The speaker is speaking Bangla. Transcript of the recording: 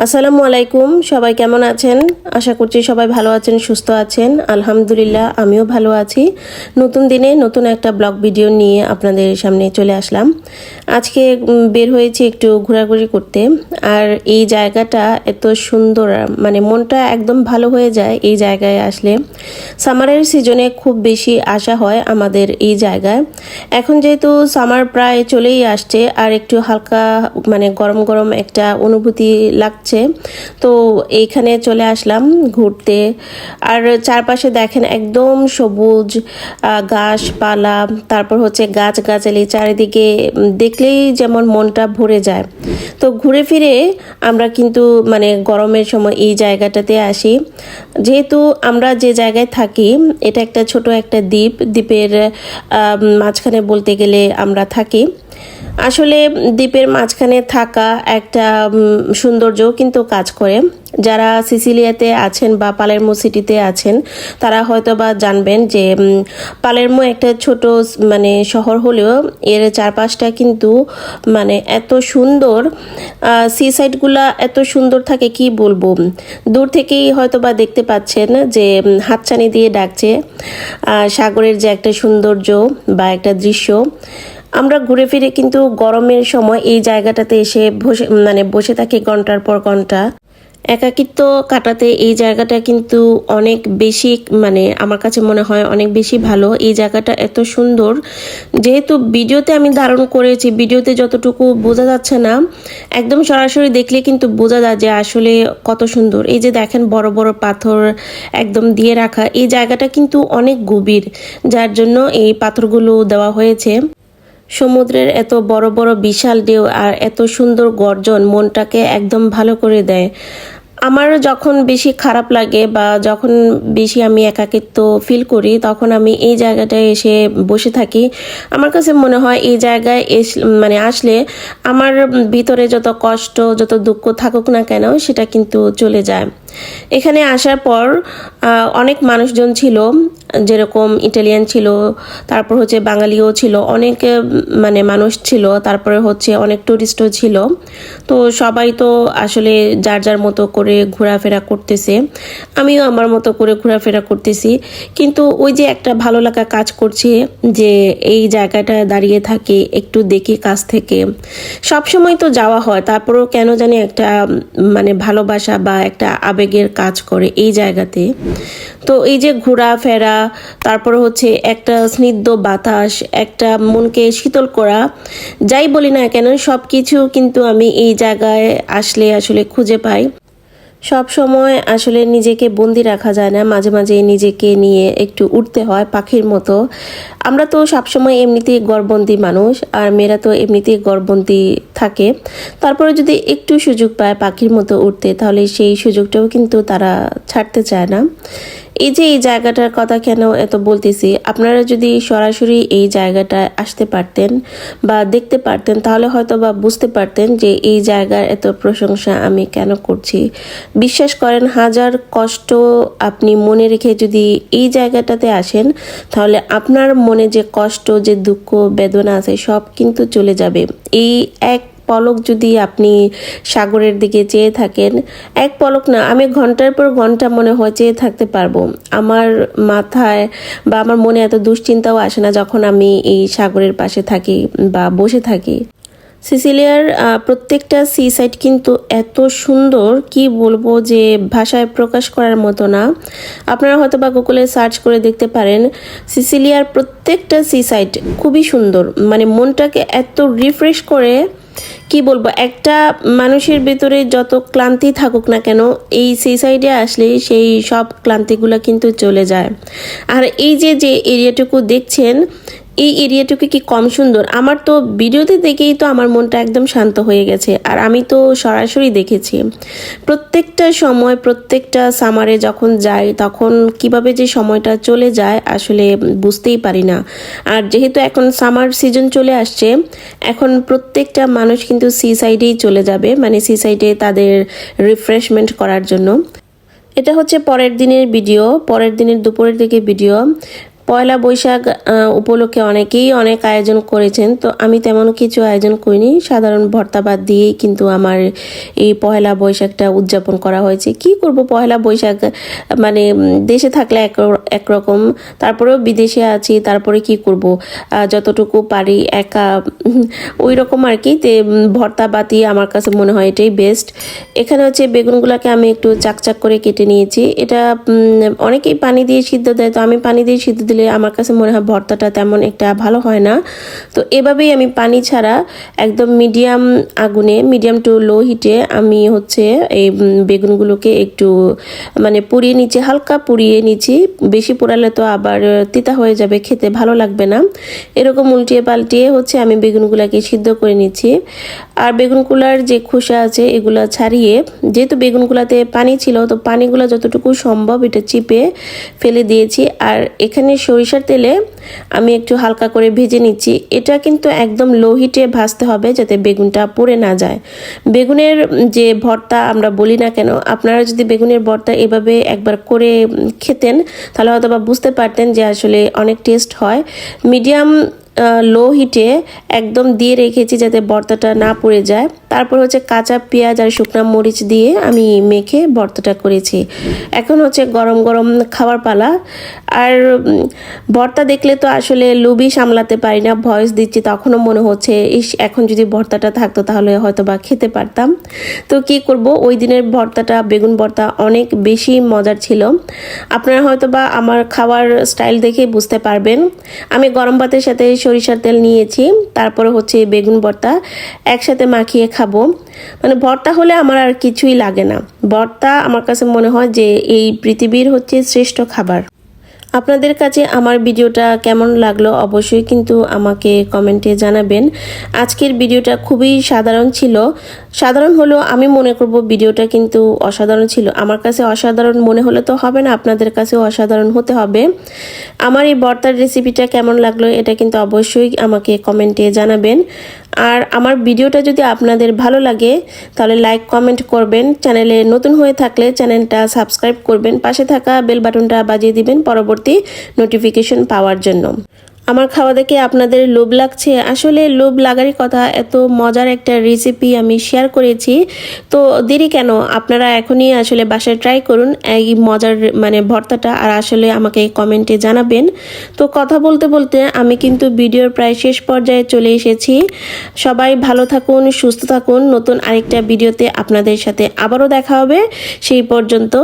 আসসালামু আলাইকুম, সবাই কেমন আছেন? আশা করছি সবাই ভালো আছেন, সুস্থ আছেন। আলহামদুলিল্লাহ, আমিও ভালো আছি। নতুন দিনে নতুন একটা ব্লগ ভিডিও নিয়ে আপনাদের সামনে চলে আসলাম। আজকে বের হয়েছি একটু ঘোরাঘুরি করতে। আর এই জায়গাটা এত সুন্দর, মানে মনটা একদম ভালো হয়ে যায় এই জায়গায় আসলে। সামারের সিজনে খুব বেশি আসা হয় আমাদের এই জায়গায়। এখন যেহেতু সামার প্রায় চলেই আসছে, আর একটু হালকা মানে গরম গরম একটা অনুভূতি লাগছে, তো এইখানে চলে আসলাম ঘুরতে। আর চারপাশে দেখেন একদম সবুজ গাছপালা, তারপর হচ্ছে গাছগাছালি চারিদিকে, দেখলেই যেমন মনটা ভরে যায়। তো ঘুরে ফিরে আমরা কিন্তু মানে গরমের সময় এই জায়গাটাতে আসি। যেহেতু আমরা যে জায়গায় থাকি এটা একটা ছোট একটা দ্বীপের মাঝখানে বলতে গেলে আমরা থাকি। আসলে দ্বীপের মাঝখানে থাকা একটা সৌন্দর্য কিন্তু কাজ করে। যারা সিসিলিয়াতে আছেন বা পালেরমো সিটিতে আছেন তারা হয়তো বা জানবেন যে পালেরমো একটা ছোট মানে শহর হলেও এর চারপাশটা কিন্তু মানে এত সুন্দর, সি সাইডগুলা এত সুন্দর থাকে কি বলবো। দূর থেকেই হয়তো বা দেখতে পাচ্ছেন যে হাতছানি দিয়ে ডাকছে সাগরের যে একটা সৌন্দর্য বা একটা দৃশ্য। আমরা ঘুরে ফিরে কিন্তু গরমের সময় এই জায়গাটাতে এসে বসে থাকি ঘন্টার পর ঘন্টা। একাকিত্ব কাটাতে এই জায়গাটা কিন্তু অনেক বেশি, মানে আমার কাছে মনে হয় অনেক বেশি ভালো। এই জায়গাটা এত সুন্দর, যেহেতু ভিডিওতে আমি ধারণ করেছি, ভিডিওতে যতটুকু বোঝা যাচ্ছে না, একদম সরাসরি দেখলে কিন্তু বোঝা যায় যে আসলে কত সুন্দর। এই যে দেখেন বড় বড় পাথর একদম দিয়ে রাখা, এই জায়গাটা কিন্তু অনেক গভীর, যার জন্য এই পাথরগুলো দেওয়া হয়েছে। সমুদ্রের এত বড় বড় বিশাল ঢেউ আর এত সুন্দর গর্জন মনটাকে একদম ভালো করে দেয়। আমার যখন বেশি খারাপ লাগে বা যখন বেশি আমি একাকিত্ব ফিল করি, তখন আমি এই জায়গাটায় এসে বসে থাকি। আমার কাছে মনে হয় এই জায়গায় আসলে আমার ভিতরে যত কষ্ট যত দুঃখ থাকুক না কেন সেটা কিন্তু চলে যায়। এখানে আসার পর অনেক মানুষজন ছিল, যেরকম ইটালিয়ান ছিল, তারপর হচ্ছে বাঙালিও ছিল, অনেক মানে মানুষ ছিল, তারপরে হচ্ছে অনেক টুরিস্টও ছিল। তো সবাই তো আসলে যার যার মতো করে ঘোরাফেরা করতেছে, আমিও আমার মতো করে ঘোরাফেরা করতেছি। কিন্তু ওই যে একটা ভালো লাগা কাজ করছে যে এই জায়গাটা দাঁড়িয়ে থাকে একটু দেখি কাছ থেকে। সবসময় তো যাওয়া হয়, তারপরেও কেন জানি একটা মানে ভালোবাসা বা একটা আবেগের কাজ করে এই জায়গাতে। তো এই যে ঘোরাফেরা, তারপর হচ্ছে একটা স্নিগ্ধ বাতাস, একটা মনকে শীতল করা, যাই বলি না কেন সব কিছু কিন্তু আমি এই জায়গায় আসলে আসলে খুঁজে পাই। সব সময় আসলে নিজেকে বন্দি রাখা যায় না, মাঝে মাঝে নিজেকে নিয়ে একটু উঠতে হয় পাখির মতো। আমরা তো সবসময় এমনিতেই ঘরবন্দি মানুষ, আর মেয়েরা তো এমনিতেই ঘরবন্দি থাকে। তারপরে যদি একটু সুযোগ পায় পাখির মতো উঠতে, তাহলে সেই সুযোগটাও কিন্তু তারা ছাড়তে চায় না। এই যে এই জায়গাটার কথা কেন এত বলতেছি, আপনারা যদি সরাসরি এই জায়গাটায় আসতে পারতেন বা দেখতে পারতেন, তাহলে হয়তো বা বুঝতে পারতেন যে এই জায়গার এত প্রশংসা আমি কেন করছি। বিশ্বাস করেন, হাজার কষ্ট আপনি মনে রেখে যদি এই জায়গাটাতে আসেন, তাহলে আপনার মনে যে কষ্ট যে দুঃখ বেদনা আছে সব কিন্তু চলে যাবে। এই এক পলক যদি আপনি সাগরের দিকে চেয়ে থাকেন, এক পলক না, আমি ঘন্টার পর ঘন্টা মনে হয় চেয়ে থাকতে পারবো। আমার মাথায় বা আমার মনে এত দুশ্চিন্তাও আসে না যখন আমি এই সাগরের পাশে থাকি বা বসে থাকি। সিসিলিয়ার প্রত্যেকটা সি সাইড কিন্তু এত সুন্দর, কি বলবো যে ভাষায় প্রকাশ করার মতো না। আপনারা হয়তো বা গুগলে সার্চ করে দেখতে পারেন, সিসিলিয়ার প্রত্যেকটা সি সাইড খুবই সুন্দর, মানে মনটাকে এত রিফ্রেশ করে, কি বলবো। একটা মানুষের ভেতরে যত ক্লান্তি থাকুক না কেন, এই সি সাইডে আসলে সেই সব ক্লান্তিগুলো কিন্তু চলে যায়। আর এই যে যে এরিয়াটুকু দেখছেন, এই এরিয়াটুকু কি কম সুন্দর! আমার তো ভিডিওতে দেখেই তো আমার মনটা একদম শান্ত হয়ে গেছে, আর আমি তো সরাসরি দেখেছি। প্রত্যেকটা সময় প্রত্যেকটা সামারে যখন যাই তখন কিভাবে যে সময়টা চলে যায় আসলে বুঝতেই পারি না। আর যেহেতু এখন সামার সিজন চলে আসছে, এখন প্রত্যেকটা মানুষ কিন্তু সি সাইডেই চলে যাবে, মানে সি সাইডে তাদের রিফ্রেশমেন্ট করার জন্য। এটা হচ্ছে পরের দিনের ভিডিও, পরের দিনের দুপুরের দিকে ভিডিও। পয়লা বৈশাখ উপলক্ষে অনেকেই অনেক আয়োজন করেছেন, তো আমি তেমন কিছু আয়োজন করিনি। সাধারণ ভর্তা বাদ দিয়েই কিন্তু আমার এই পয়লা বৈশাখটা উদযাপন করা হয়েছে। কি করব, পয়লা বৈশাখ মানে দেশে থাকলে একরকম, তারপরেও বিদেশে আছি, তারপরে কি করব, যতটুকু পারি একা ওই রকম আর কি। ভর্তা বাতি আমার কাছে মনে হয় এটাই বেস্ট। এখানে হচ্ছে বেগুনগুলোকে আমি একটু চাকচাক করে কেটে নিয়েছি। এটা অনেকেই পানি দিয়ে সিদ্ধ দেয়, তো আমি পানি দিয়ে সিদ্ধ দিলে আমার কাছে মনে হয় ভর্তাটা তেমন একটা ভালো হয় না। তো এভাবেই আমি পানি ছাড়া একদম মিডিয়াম আগুনে, মিডিয়াম টু লো হিটে আমি হচ্ছে এই বেগুনগুলোকে একটু মানে পুড়িয়ে নিচ্ছি, হালকা পুড়িয়ে নিচ্ছি। বেশি পোড়ালে তো আবার তিতা হয়ে যাবে, খেতে ভালো লাগবে না। এরকম উল্টিয়ে পাল্টিয়ে হচ্ছে আমি বেগুনগুলোকে সিদ্ধ করে নিচ্ছি। আর বেগুনগুলার যে খোসা আছে এগুলো ছাড়িয়ে, যেহেতু বেগুনগুলোতে পানি ছিল, তো পানিগুলো যতটুকু সম্ভব এটা চিপে ফেলে দিয়েছি। আর এখানে সরিষার তেলে আমি একটু হালকা করে ভেজে নিচ্ছি। এটা কিন্তু একদম লো হিটে ভাজতে হবে যাতে বেগুনটা পুড়ে না যায়। বেগুনের যে ভর্তা আমরা বলি না কেন, আপনারা যদি বেগুনের ভর্তা এভাবে একবার করে খেতেন তাহলে হয়তো বা বুঝতে পারতেন যে আসলে অনেক টেস্ট হয়। মিডিয়াম লো হিটে একদম দিয়ে রেখেছি যাতে ভর্তাটা না পুড়ে যায়। তারপর হচ্ছে কাঁচা পেঁয়াজ আর শুকনো মরিচ দিয়ে আমি মেখে ভর্তাটা করেছি। এখন হচ্ছে গরম গরম খাবার পালা। আর ভর্তা দেখলে তো আসলে লোভই সামলাতে পারি না, ভয়েস দিচ্ছি তখনও মনে হচ্ছে ইস, এখন যদি ভর্তাটা থাকতো তাহলে হয়তো বা খেতে পারতাম। তো কি করব, ওই দিনের ভর্তাটা, বেগুন ভর্তা অনেক বেশি মজার ছিল। আপনারা হয়তো বা আমার খাওয়ার স্টাইল দেখে বুঝতে পারবেন। আমি গরম ভাতের সাথে সরিষার তেল নিয়েছি, তারপরে হচ্ছে বেগুন ভর্তা একসাথে মাখিয়ে খাবো। মানে ভর্তা হলে আমার আর কিছুই লাগে না। ভর্তা আমার কাছে মনে হয় যে এই পৃথিবীর হচ্ছে শ্রেষ্ঠ খাবার। আপনাদের কাছে আমার ভিডিওটা কেমন লাগলো অবশ্যই কিন্তু আমাকে কমেন্টে জানাবেন। আজকের ভিডিওটা খুবই সাধারণ ছিল। সাধারণ হলো আমি মনে করব ভিডিওটা কিন্তু অসাধারণ ছিল। আমার কাছে অসাধারণ মনে হলে তো হবে না, আপনাদের কাছেও অসাধারণ হতে হবে। আমার এই ভর্তার রেসিপিটা কেমন লাগলো এটা কিন্তু অবশ্যই আমাকে কমেন্টে জানাবেন। আর আমার ভিডিওটা যদি আপনাদের ভালো লাগে তাহলে লাইক কমেন্ট করবেন। চ্যানেলে নতুন হয়ে থাকলে চ্যানেলটা সাবস্ক্রাইব করবেন, পাশে থাকা বেল বাটনটা বাজিয়ে দিবেন পরবর্তী নোটিফিকেশন পাওয়ার জন্য। আমার খাওয়া দেখে আপনাদের লোভ লাগছে? আসলে লোভ লাগারই কথা, এত মজার একটা রেসিপি আমি শেয়ার করেছি, তো দেরি কেন, আপনারা এখনই আসলে বাসায় ট্রাই করুন এই মজার মানে ভর্তাটা, আর আসলে আমাকে কমেন্টে জানাবেন। তো কথা বলতে বলতে আমি কিন্তু ভিডিওর প্রায় শেষ পর্যায়ে চলে এসেছি। সবাই ভালো থাকুন, সুস্থ থাকুন। নতুন আরেকটা ভিডিওতে আপনাদের সাথে আবারও দেখা হবে। সেই পর্যন্ত